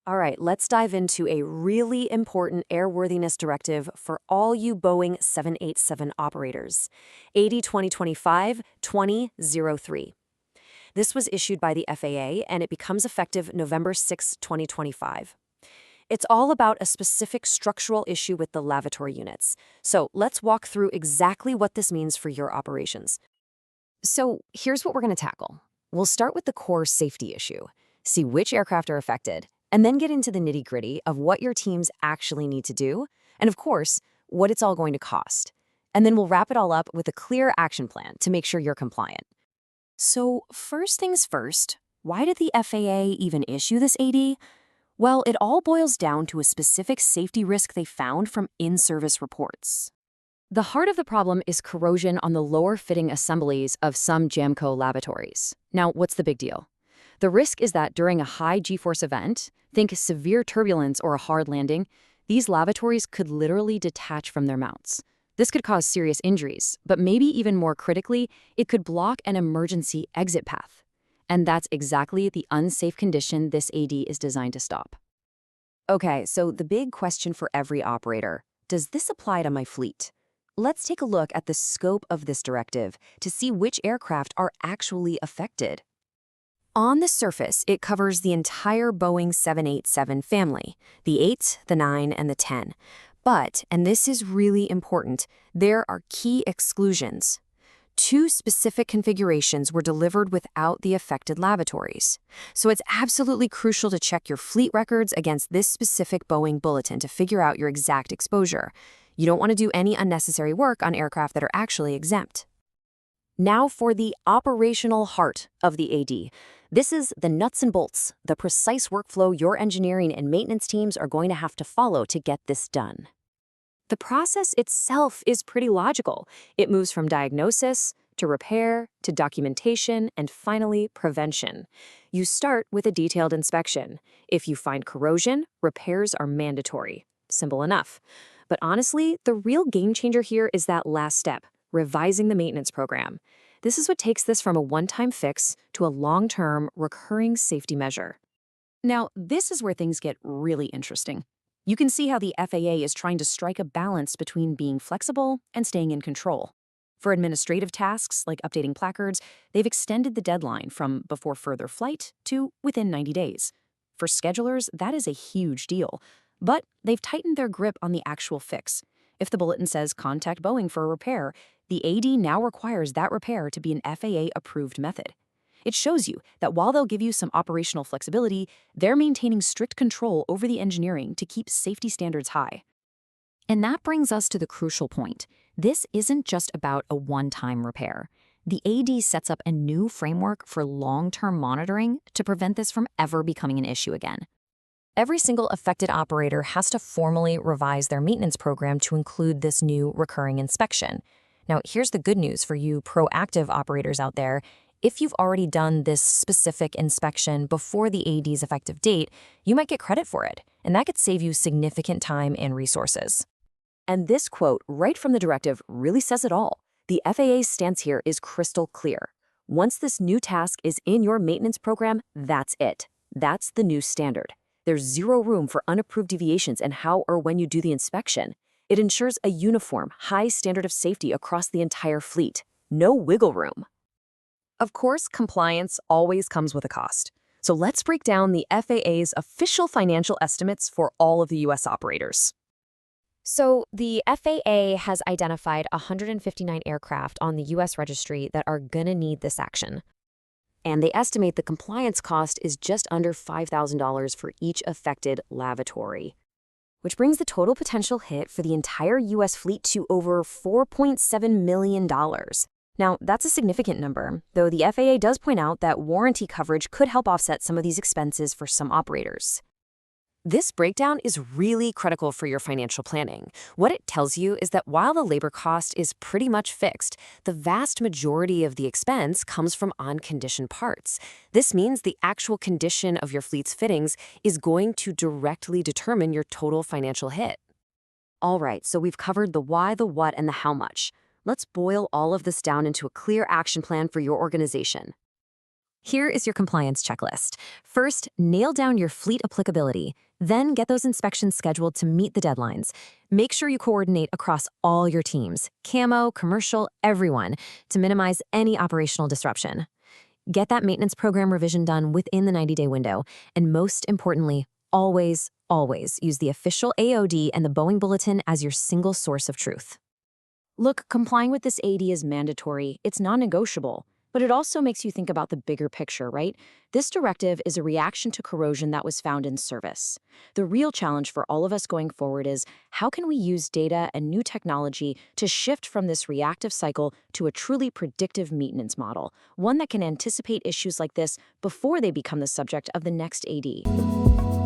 All right, let's dive into a really important airworthiness directive for all you Boeing 787 operators. AD 2025-2003. This was issued by the FAA and it becomes effective November 6, 2025. It's all about a specific structural issue with the lavatory units. So let's walk through exactly what this means for your operations. So here's what we're going to tackle. We'll start with the core safety issue, see which aircraft are affected, and then get into the nitty-gritty of what your teams actually need to do, and of course, what it's all going to cost. And then we'll wrap it all up with a clear action plan to make sure you're compliant. So first things first, why did the FAA even issue this AD? Well, it all boils down to a specific safety risk they found from in-service reports. The heart of the problem is corrosion on the lower fitting assemblies of some Jamco lavatories. Now, what's the big deal? The risk is that during a high G-force event, think severe turbulence or a hard landing, these lavatories could literally detach from their mounts. This could cause serious injuries, but maybe even more critically, it could block an emergency exit path. And that's exactly the unsafe condition this AD is designed to stop. Okay, so the big question for every operator, does this apply to my fleet? Let's take a look at the scope of this directive to see which aircraft are actually affected. On the surface, it covers the entire Boeing 787 family, the 8, the 9, and the 10. But, and this is really important, there are key exclusions. 2 specific configurations were delivered without the affected lavatories. So it's absolutely crucial to check your fleet records against this specific Boeing Bulletin to figure out your exact exposure. You don't want to do any unnecessary work on aircraft that are actually exempt. Now for the operational heart of the AD. This is the nuts and bolts, the precise workflow your engineering and maintenance teams are going to have to follow to get this done. The process itself is pretty logical. It moves from diagnosis to repair to documentation and finally prevention. You start with a detailed inspection. If you find corrosion, repairs are mandatory. Simple enough. But honestly, the real game changer here is that last step, revising the maintenance program. This is what takes this from a one-time fix to a long-term, recurring safety measure. Now, this is where things get really interesting. You can see how the FAA is trying to strike a balance between being flexible and staying in control. For administrative tasks like updating placards, they've extended the deadline from before further flight to within 90 days. For schedulers, that is a huge deal. But they've tightened their grip on the actual fix. If the bulletin says contact Boeing for a repair, the AD now requires that repair to be an FAA-approved method. It shows you that while they'll give you some operational flexibility, they're maintaining strict control over the engineering to keep safety standards high. And that brings us to the crucial point. This isn't just about a one-time repair. The AD sets up a new framework for long-term monitoring to prevent this from ever becoming an issue again. Every single affected operator has to formally revise their maintenance program to include this new recurring inspection. Now, here's the good news for you proactive operators out there. If you've already done this specific inspection before the AD's effective date, you might get credit for it, and that could save you significant time and resources. And this quote right from the directive really says it all. The FAA's stance here is crystal clear. Once this new task is in your maintenance program, that's it. That's the new standard. There's zero room for unapproved deviations in how or when you do the inspection. It ensures a uniform, high standard of safety across the entire fleet. No wiggle room. Of course, compliance always comes with a cost. So let's break down the FAA's official financial estimates for all of the U.S. operators. So the FAA has identified 159 aircraft on the U.S. registry that are going to need this action. And they estimate the compliance cost is just under $5,000 for each affected lavatory, which brings the total potential hit for the entire U.S. fleet to over $4.7 million. Now, that's a significant number, though the FAA does point out that warranty coverage could help offset some of these expenses for some operators. This breakdown is really critical for your financial planning. What it tells you is that while the labor cost is pretty much fixed, the vast majority of the expense comes from on-condition parts. This means the actual condition of your fleet's fittings is going to directly determine your total financial hit. All right, so we've covered the why, the what, and the how much. Let's boil all of this down into a clear action plan for your organization. Here is your compliance checklist. First, nail down your fleet applicability. Then get those inspections scheduled to meet the deadlines. Make sure you coordinate across all your teams, camo, commercial, everyone, to minimize any operational disruption. Get that maintenance program revision done within the 90-day window. And most importantly, always, always use the official AOD and the Boeing Bulletin as your single source of truth. Look, complying with this AD is mandatory. It's non-negotiable. But it also makes you think about the bigger picture, right? This directive is a reaction to corrosion that was found in service. The real challenge for all of us going forward is how can we use data and new technology to shift from this reactive cycle to a truly predictive maintenance model, one that can anticipate issues like this before they become the subject of the next AD.